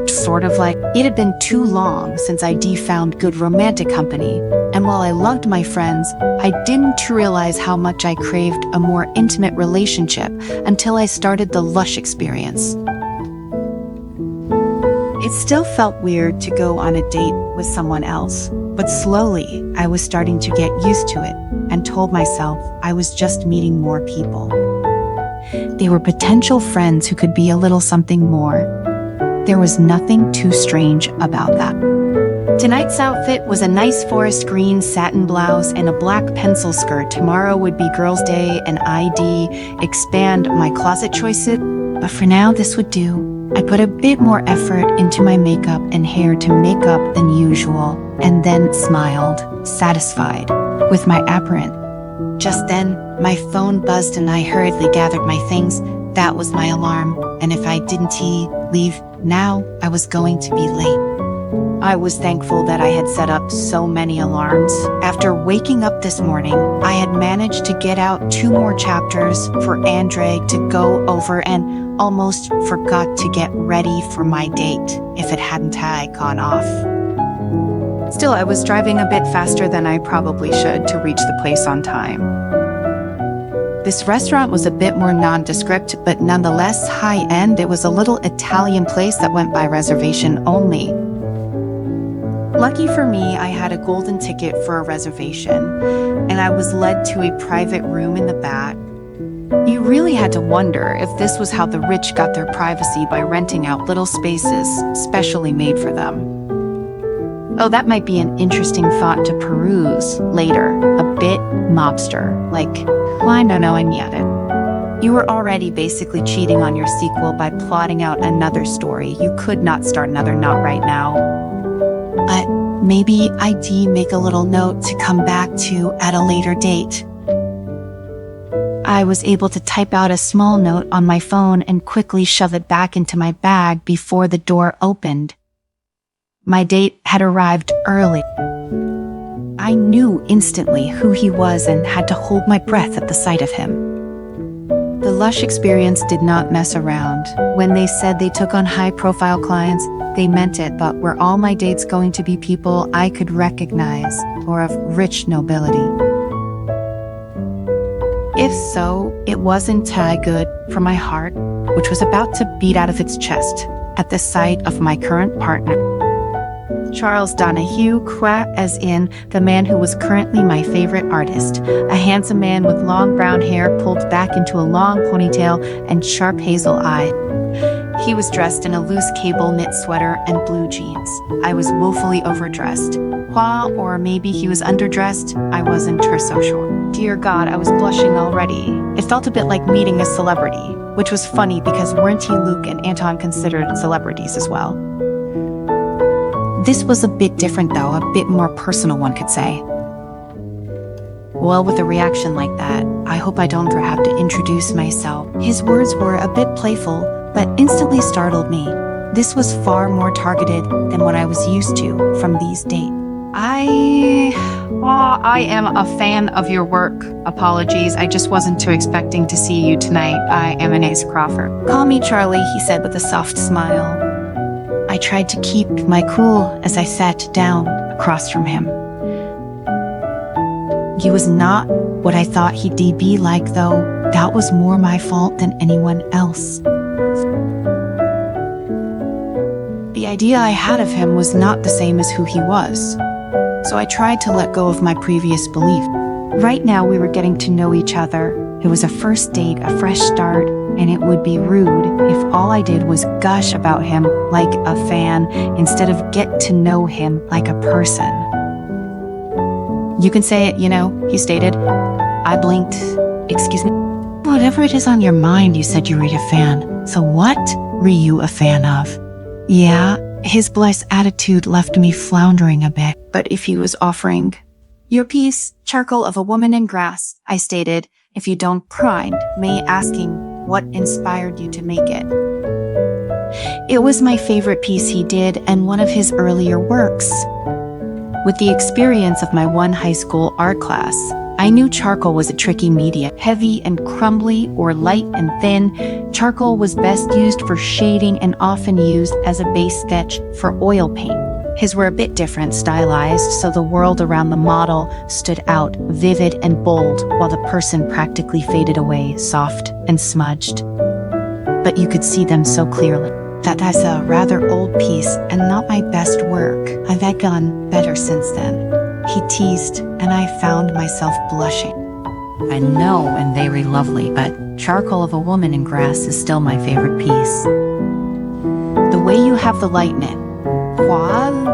Sort of like, it had been too long since I found good romantic company, and while I loved my friends, I didn't realize how much I craved a more intimate relationship until I started the Lush Experience. It still felt weird to go on a date with someone else, but slowly I was starting to get used to it and told myself I was just meeting more people. They were potential friends who could be a little something more. There was nothing too strange about that. Tonight's outfit was a nice forest green satin blouse and a black pencil skirt. Tomorrow would be Girls' Day and I'd expand my closet choices, but for now this would do. I put a bit more effort into my makeup and hair to make up than usual, and then smiled, satisfied with my apparent. Just then, my phone buzzed and I hurriedly gathered my things. That was my alarm, and if I didn't leave now, I was going to be late. I was thankful that I had set up so many alarms. After waking up this morning, I had managed to get out 2 more chapters for Andre to go over and almost forgot to get ready for my date if it hadn't gone off. Still, I was driving a bit faster than I probably should to reach the place on time. This restaurant was a bit more nondescript, but nonetheless high-end. It was a little Italian place that went by reservation only. Lucky for me, I had a golden ticket for a reservation, and I was led to a private room in the back. You really had to wonder if this was how the rich got their privacy, by renting out little spaces specially made for them. Oh, that might be an interesting thought to peruse later. A bit mobster, like, well, I don't know, I get it. You were already basically cheating on your sequel by plotting out another story. You could not start another, not right now. Maybe I'd make a little note to come back to at a later date. I was able to type out a small note on my phone and quickly shove it back into my bag before the door opened. My date had arrived early. I knew instantly who he was and had to hold my breath at the sight of him. The Lush Experience did not mess around. When they said they took on high-profile clients, they meant it, but were all my dates going to be people I could recognize or of rich nobility? If so, it wasn't good for my heart, which was about to beat out of its chest at the sight of my current partner. Charles Donahue, as in the man who was currently my favorite artist, a handsome man with long brown hair pulled back into a long ponytail and sharp hazel eyes. He was dressed in a loose cable knit sweater and blue jeans. I was woefully overdressed. Or maybe he was underdressed. I wasn't so sure. Dear God, I was blushing already. It felt a bit like meeting a celebrity, which was funny because weren't he, Luke, and Anton considered celebrities as well? This was a bit different though, a bit more personal, one could say. Well, with a reaction like that, I hope I don't have to introduce myself. His words were a bit playful, but instantly startled me. This was far more targeted than what I was used to from these dates. I am a fan of your work. Apologies, I just wasn't too expecting to see you tonight. I am Anais Crawford. Call me Charlie, he said with a soft smile. I tried to keep my cool as I sat down across from him. He was not what I thought he'd be like, though. That was more my fault than anyone else. The idea I had of him was not the same as who he was, so I tried to let go of my previous belief. Right now we were getting to know each other. It was a first date, a fresh start, and it would be rude if all I did was gush about him like a fan instead of get to know him like a person. You can say it, he stated. I blinked. Excuse me? Whatever it is on your mind, you said you were a fan. So what were you a fan of? Yeah, his blithe attitude left me floundering a bit. But if he was offering your piece, Charcoal of a Woman in Grass, I stated, if you don't mind me asking what inspired you to make it. It was my favorite piece he did and one of his earlier works. With the experience of my one high school art class, I knew charcoal was a tricky medium, heavy and crumbly or light and thin. Charcoal was best used for shading and often used as a base sketch for oil paint. His were a bit different, stylized, so the world around the model stood out, vivid and bold, while the person practically faded away, soft and smudged. But you could see them so clearly. That's a rather old piece and not my best work. I've gone better since then. He teased, and I found myself blushing. I know, and very lovely, but charcoal of a woman in grass is still my favorite piece. The way you have the light in it,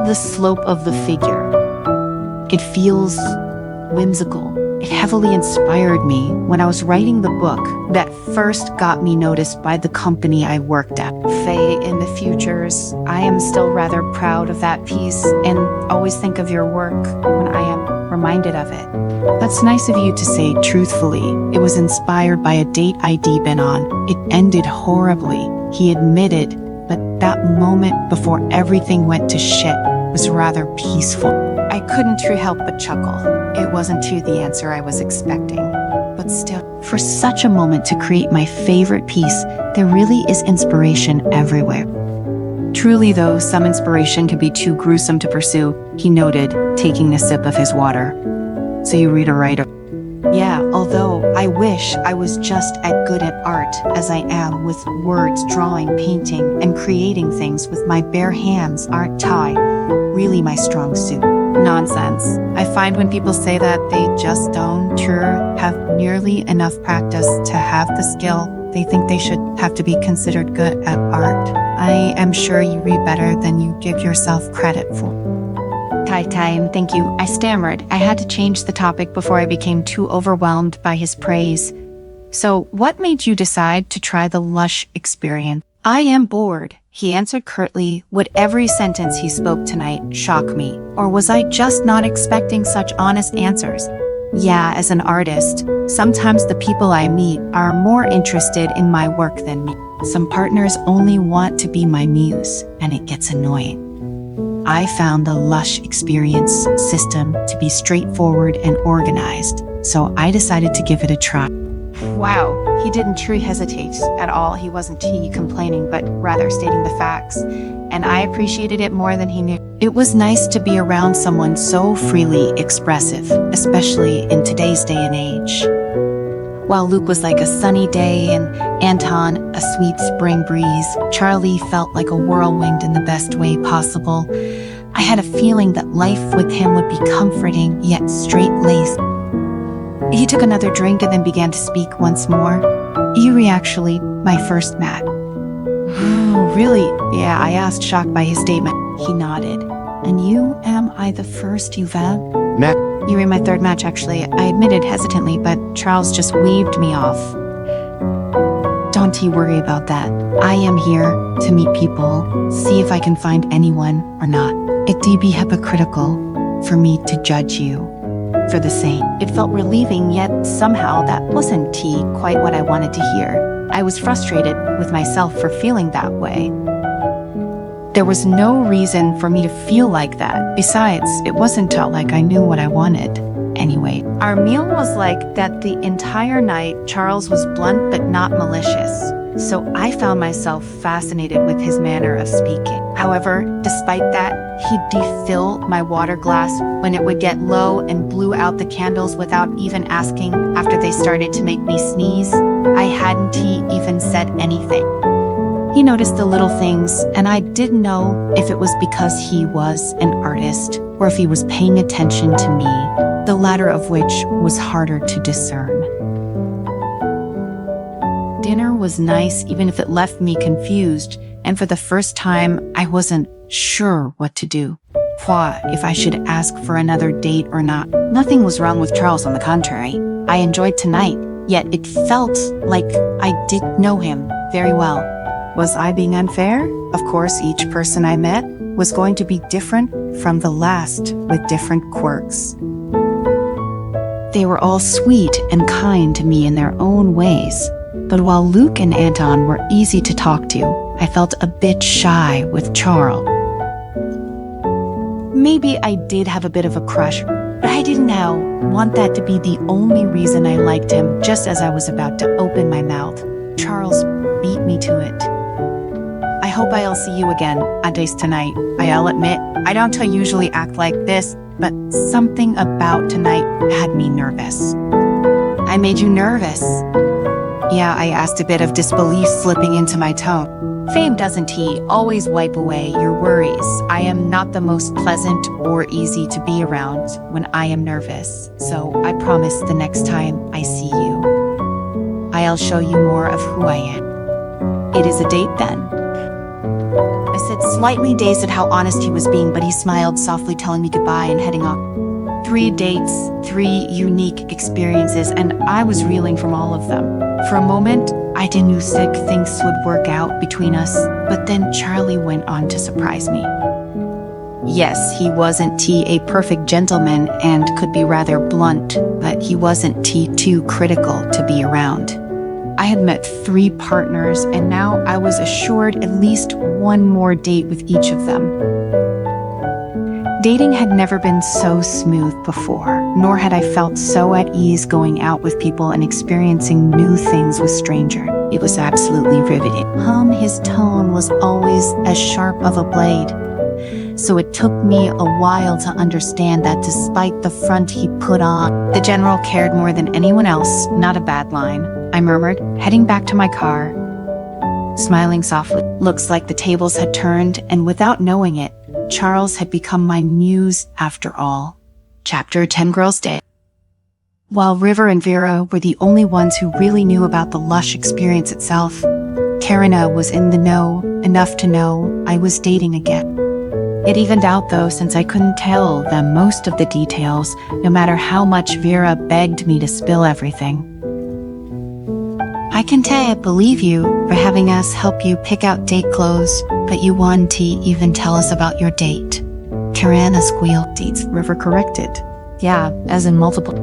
the slope of the figure, it feels whimsical. It heavily inspired me when I was writing the book that first got me noticed by the company I worked at. Faye in the Futures, I am still rather proud of that piece and always think of your work when I am reminded of it. That's nice of you to say truthfully. It was inspired by a date I'd been on. It ended horribly, he admitted, but that moment before everything went to shit was rather peaceful. I couldn't help but chuckle. It wasn't the answer I was expecting. But still, for such a moment to create my favorite piece, there really is inspiration everywhere. Truly though, some inspiration can be too gruesome to pursue, he noted, taking a sip of his water. So you read a writer. Yeah, although I wish I was just as good at art as I am with words, drawing, painting, and creating things with my bare hands aren't really my strong suit. Nonsense. I find when people say that they just don't have nearly enough practice to have the skill, they think they should have to be considered good at art. I am sure you read better than you give yourself credit for. Time, thank you. I stammered. I had to change the topic before I became too overwhelmed by his praise. So, what made you decide to try the Lush Experience? I am bored, he answered curtly. Would every sentence he spoke tonight shock me? Or was I just not expecting such honest answers? Yeah, as an artist, sometimes the people I meet are more interested in my work than me. Some partners only want to be my muse, and it gets annoying. I found the Lush Experience system to be straightforward and organized, so I decided to give it a try. Wow, he didn't hesitate at all. He wasn't complaining, but rather stating the facts, and I appreciated it more than he knew. It was nice to be around someone so freely expressive, especially in today's day and age. While Luke was like a sunny day and Anton a sweet spring breeze, Charlie felt like a whirlwind in the best way possible. I had a feeling that life with him would be comforting yet straight-laced. He took another drink and then began to speak once more. You were actually my first match. Oh, really? Yeah, I asked, shocked by his statement. He nodded. And you, am I the first you've had? Matt. You were my third match, actually. I admitted hesitantly, but Charles just waved me off. Don't you worry about that. I am here to meet people, see if I can find anyone or not. It'd be hypocritical for me to judge you for the same. It felt relieving, yet somehow that wasn't quite what I wanted to hear. I was frustrated with myself for feeling that way. There was no reason for me to feel like that. Besides, it wasn't like I knew what I wanted. Anyway, our meal was like that the entire night. Charles was blunt but not malicious, so I found myself fascinated with his manner of speaking. However, despite that, he'd defill my water glass when it would get low and blew out the candles without even asking after they started to make me sneeze. I hadn't even said anything. He noticed the little things, and I didn't know if it was because he was an artist or if he was paying attention to me, the latter of which was harder to discern. Dinner was nice, even if it left me confused, and for the first time, I wasn't sure what to do. If I should ask for another date or not. Nothing was wrong with Charles, on the contrary. I enjoyed tonight, yet it felt like I didn't know him very well. Was I being unfair? Of course, each person I met was going to be different from the last, with different quirks. They were all sweet and kind to me in their own ways, But while Luke and Anton were easy to talk to, I felt a bit shy with Charles. Maybe I did have a bit of a crush, but I didn't now want that to be the only reason I liked him. Just as I was about to open my mouth, Charles beat me to it. I hope I'll see you again, Anais, tonight. I'll admit, I don't usually act like this, but something about tonight had me nervous. I made you nervous? Yeah, I asked, a bit of disbelief slipping into my tone. Fame doesn't he always wipe away your worries. I am not the most pleasant or easy to be around when I am nervous, so I promise the next time I see you, I'll show you more of who I am. It is a date then? I said, slightly dazed at how honest he was being, but he smiled softly, telling me goodbye and heading off. 3 dates, 3 unique experiences, and I was reeling from all of them. For a moment, I didn't think things would work out between us, but then Charlie went on to surprise me. Yes, he wasn't a perfect gentleman and could be rather blunt, but he wasn't too critical to be around. I had met 3 partners, and now I was assured at least 1 more date with each of them. Dating had never been so smooth before, nor had I felt so at ease going out with people and experiencing new things with strangers. It was absolutely riveting. His tone was always as sharp of a blade, so it took me a while to understand that despite the front he put on, the general cared more than anyone else. Not a bad line, I murmured, heading back to my car, smiling softly. Looks like the tables had turned, and without knowing it, Charles had become my muse after all. Chapter 10, Girls' Day. While River and Vera were the only ones who really knew about the Lush Experience itself, Karina was in the know, enough to know I was dating again. It evened out though, since I couldn't tell them most of the details, no matter how much Vera begged me to spill everything. I can't believe you for having us help you pick out date clothes, but you want to even tell us about your date. Karina squealed. Dates, River corrected. Yeah, as in multiple.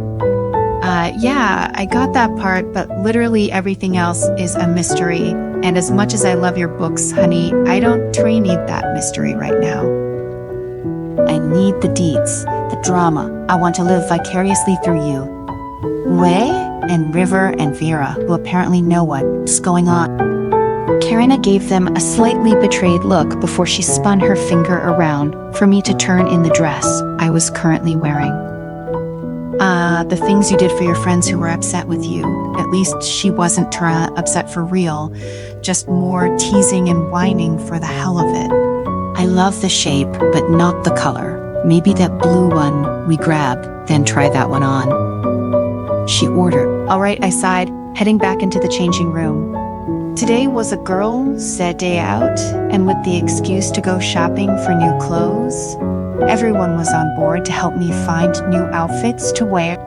Yeah, I got that part, but literally everything else is a mystery. And as much as I love your books, honey, I don't truly need that mystery right now. I need the deeds, the drama. I want to live vicariously through you. Way and River and Vera, who apparently know what's going on. Karina gave them a slightly betrayed look before she spun her finger around for me to turn in the dress I was currently wearing. The things you did for your friends who were upset with you. At least she wasn't upset for real, just more teasing and whining for the hell of it. I love the shape, but not the color. Maybe that blue one we grab, then try that one on, she ordered. All right, I sighed, heading back into the changing room. Today was a girls' day out, and with the excuse to go shopping for new clothes, everyone was on board to help me find new outfits to wear.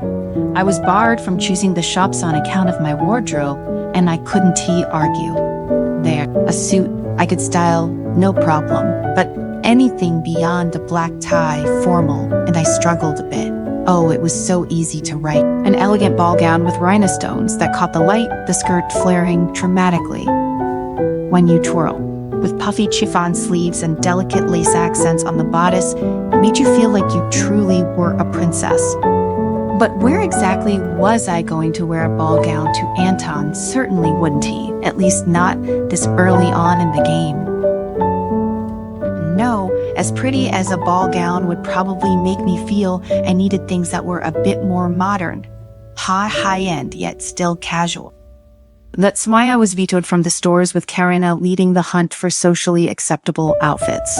I was barred from choosing the shops on account of my wardrobe, and I couldn't argue. There, a suit I could style, no problem, but anything beyond a black tie, formal, and I struggled a bit. Oh, it was so easy to write. An elegant ball gown with rhinestones that caught the light, the skirt flaring dramatically when you twirl. With puffy chiffon sleeves and delicate lace accents on the bodice, it made you feel like you truly were a princess. But where exactly was I going to wear a ball gown to Anton? Certainly wouldn't he, at least not this early on in the game. No, as pretty as a ball gown would probably make me feel, I needed things that were a bit more modern, high-end, yet still casual. That's why I was vetoed from the stores, with Karina leading the hunt for socially acceptable outfits.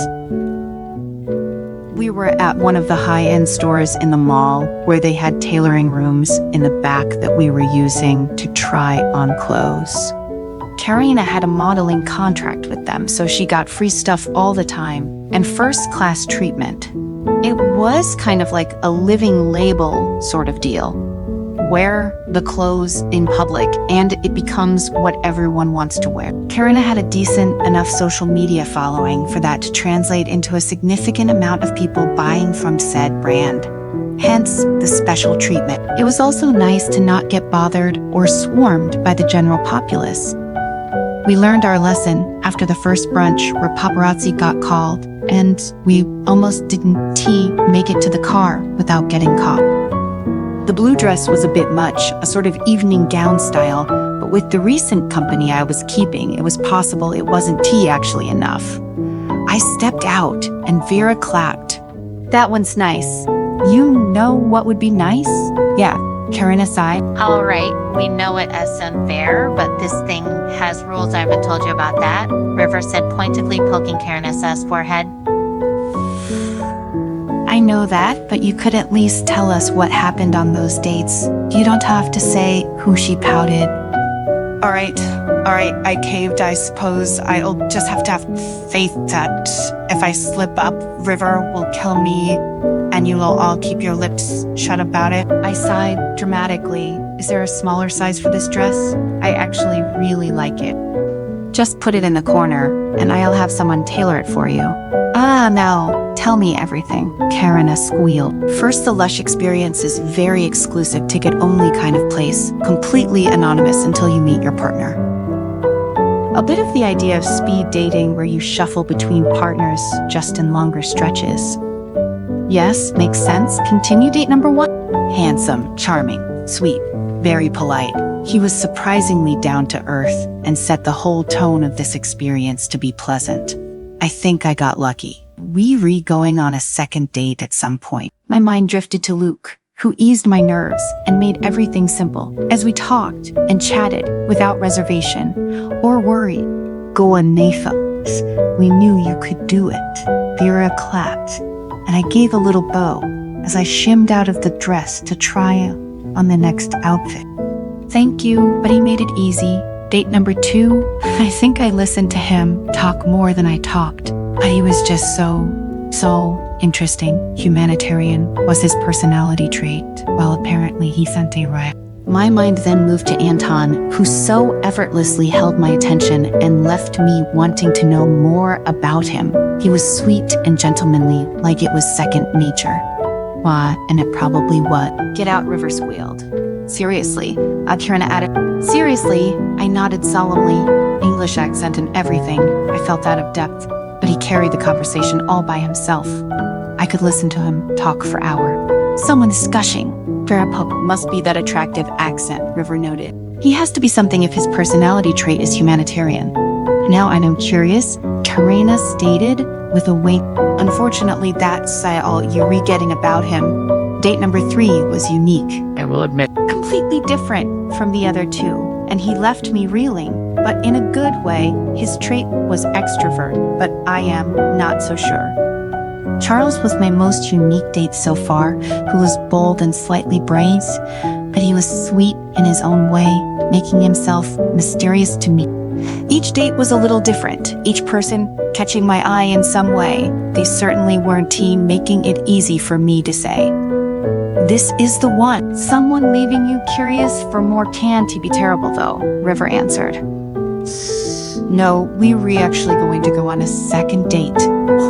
We were at one of the high-end stores in the mall where they had tailoring rooms in the back that we were using to try on clothes. Karina had a modeling contract with them, so she got free stuff all the time and first-class treatment. It was kind of like a living label sort of deal. Wear the clothes in public, and it becomes what everyone wants to wear. Karina had a decent enough social media following for that to translate into a significant amount of people buying from said brand. hence the special treatment. It was also nice to not get bothered or swarmed by the general populace. We learned our lesson after the first brunch where paparazzi got called, and we almost didn't make it to the car without getting caught. The blue dress was a bit much, a sort of evening gown style, but with the recent company I was keeping, it was possible it wasn't actually enough. I stepped out and Vera clapped. That one's nice. You know what would be nice? Yeah, Karen aside. All right, we know it as unfair, but this thing has rules. I haven't told you about that, River said, pointedly poking Karenessa's forehead. I know that, but you could at least tell us what happened on those dates. You don't have to say who she pouted. All right, I caved. I suppose I'll just have to have faith that if I slip up, River will kill me and you'll all keep your lips shut about it. I sighed dramatically. Is there a smaller size for this dress? I actually really like it. Just put it in the corner and I'll have someone tailor it for you. Now, tell me everything, Karen squealed. First, the Lush Experience is very exclusive, ticket-only kind of place, completely anonymous until you meet your partner. A bit of the idea of speed dating where you shuffle between partners just in longer stretches. Yes, makes sense. Continue date number 1. Handsome, charming, sweet, very polite. He was surprisingly down to earth and set the whole tone of this experience to be pleasant. I think I got lucky. We going on a second date at some point. My mind drifted to Luke, who eased my nerves and made everything simple. As we talked and chatted without reservation or worry. Go on, Nathan. We knew you could do it. Vera clapped, and I gave a little bow as I shimmed out of the dress to try on the next outfit. Thank you, but he made it easy. Date number 2, I think I listened to him talk more than I talked, but he was just so interesting. Humanitarian was his personality trait, while apparently he sent a riot. My mind then moved to Anton, who so effortlessly held my attention and left me wanting to know more about him. He was sweet and gentlemanly, like it was second nature. Why, and it probably was. Get out, River squealed. Seriously, Karen added. Seriously, I nodded solemnly, English accent and everything. I felt out of depth, but he carried the conversation all by himself. I could listen to him talk for hours. Someone is gushing. Vera poked. Must be that attractive accent, River noted. He has to be something if his personality trait is humanitarian. Now I'm curious, Karina stated with a wink. Unfortunately, that's all you're getting about him. Date number 3 was unique. I will admit. Completely different from the other 2, and he left me reeling, but in a good way. His trait was extrovert, but I am not so sure. Charles was my most unique date so far, who was bold and slightly brave, but he was sweet in his own way, making himself mysterious to me. Each date was a little different, each person catching my eye in some way. They certainly weren't making it easy for me to say, this is the one. Someone leaving you curious for more can't be terrible though, River answered. No, we were actually going to go on a second date.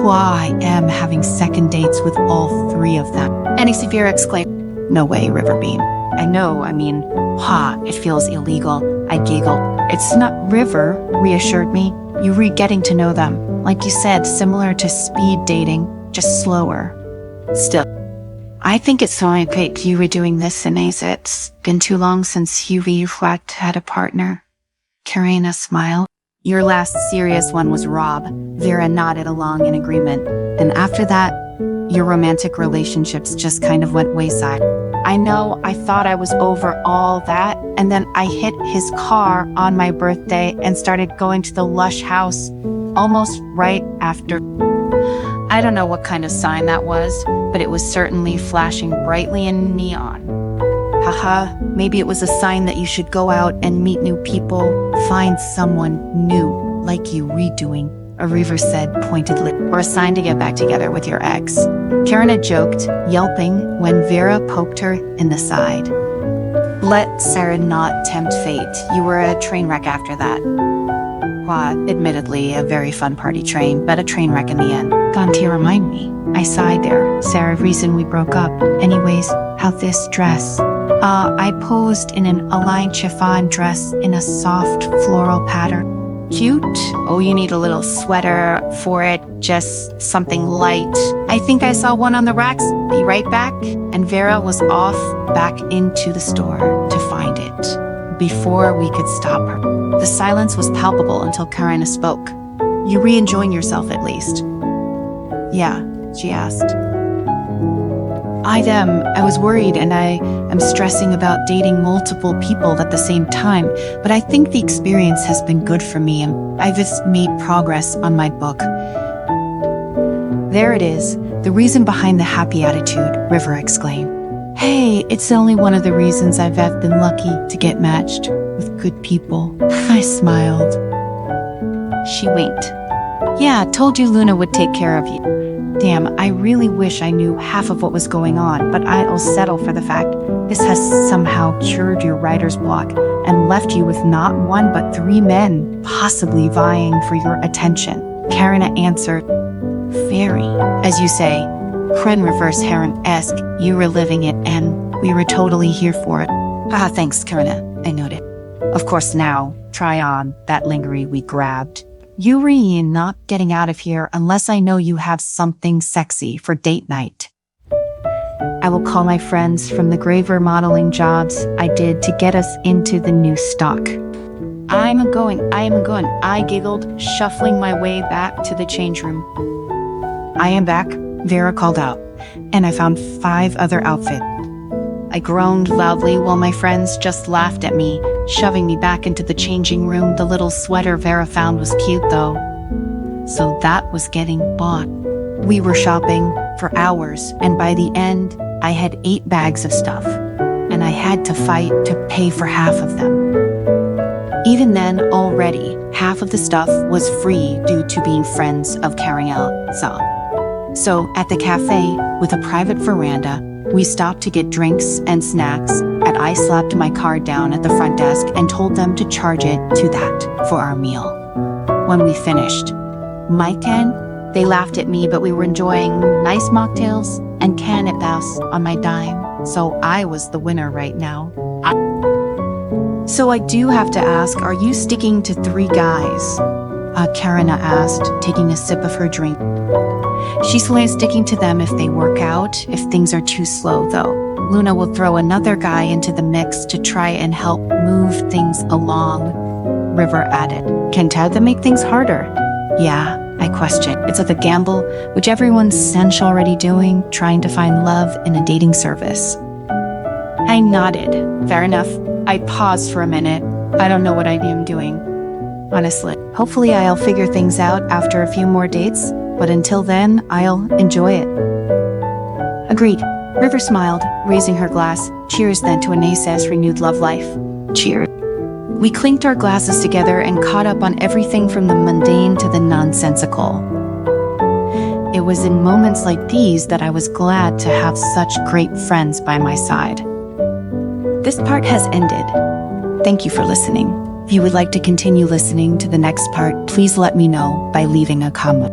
I am having second dates with all 3 of them. Anais Vera exclaimed. No way, Riverbeam. I know, it feels illegal. I giggled. It's not. River reassured me. You getting to know them. Like you said, similar to speed dating, just slower. Still, I think it's so great you were doing this, Anais. It's been too long since you had a partner. Karina smiled. Your last serious one was Rob. Vera nodded along in agreement. And after that, your romantic relationships just kind of went wayside. I know, I thought I was over all that, and then I hit his car on my birthday and started going to the Lush house almost right after. I don't know what kind of sign that was, but it was certainly flashing brightly in neon. Haha, maybe it was a sign that you should go out and meet new people, find someone new, like you redoing, River said pointedly, or a sign to get back together with your ex. Karina joked, yelping when Vera poked her in the side. Let Sarah not tempt fate. You were a train wreck after that. Admittedly, a very fun party train, but a train wreck in the end. Gone to remind me. I sighed there. Sarah, reason we broke up. Anyways, how this dress? I posed in an aligned chiffon dress in a soft floral pattern. Cute? Oh, you need a little sweater for it, just something light. I think I saw one on the racks. Be right back. And Vera was off back into the store to find it before we could stop her. The silence was palpable until Karina spoke. You re-enjoying yourself at least? Yeah, she asked. I was worried and I am stressing about dating multiple people at the same time, but I think the experience has been good for me and I've just made progress on my book. There it is, the reason behind the happy attitude, River exclaimed. Hey, it's only one of the reasons I've been lucky to get matched with good people. I smiled. She winked. Yeah, told you Luna would take care of you. Damn, I really wish I knew half of what was going on, but I'll settle for the fact this has somehow cured your writer's block and left you with not one but 3 men possibly vying for your attention. Karina answered, Very. As you say, Kren reverse Heron-esque, you were living it and we were totally here for it. Haha, thanks, Karina, I noted. Of course now, try on that lingerie we grabbed. Yuri not getting out of here unless I know you have something sexy for date night. I will call my friends from the graver modeling jobs I did to get us into the new stock. I am going, I giggled, shuffling my way back to the change room. I am back, Vera called out, and I found 5 other outfits. I groaned loudly while my friends just laughed at me, shoving me back into the changing room. The little sweater Vera found was cute though. So that was getting bought. We were shopping for hours, and by the end, I had 8 bags of stuff, and I had to fight to pay for half of them. Even then, already, half of the stuff was free due to being friends of Karina. So at the cafe, with a private veranda, we stopped to get drinks and snacks, and I slapped my card down at the front desk and told them to charge it to that for our meal. When we finished, Mike and they laughed at me, but we were enjoying nice mocktails and cannabis on my dime, so I was the winner right now. So I do have to ask, are you sticking to 3 guys? Karina asked, taking a sip of her drink. She's only sticking to them if they work out. If things are too slow, though, Luna will throw another guy into the mix to try and help move things along, River added. Can that make things harder? Yeah, I questioned. It's like a gamble, which everyone's essentially already doing, trying to find love in a dating service. I nodded. Fair enough. I paused for a minute. I don't know what I am doing, honestly. Hopefully I'll figure things out after a few more dates, but until then, I'll enjoy it. Agreed. River smiled, raising her glass. Cheers then to Anais' renewed love life. Cheers. We clinked our glasses together and caught up on everything from the mundane to the nonsensical. It was in moments like these that I was glad to have such great friends by my side. This part has ended. Thank you for listening. If you would like to continue listening to the next part, please let me know by leaving a comment.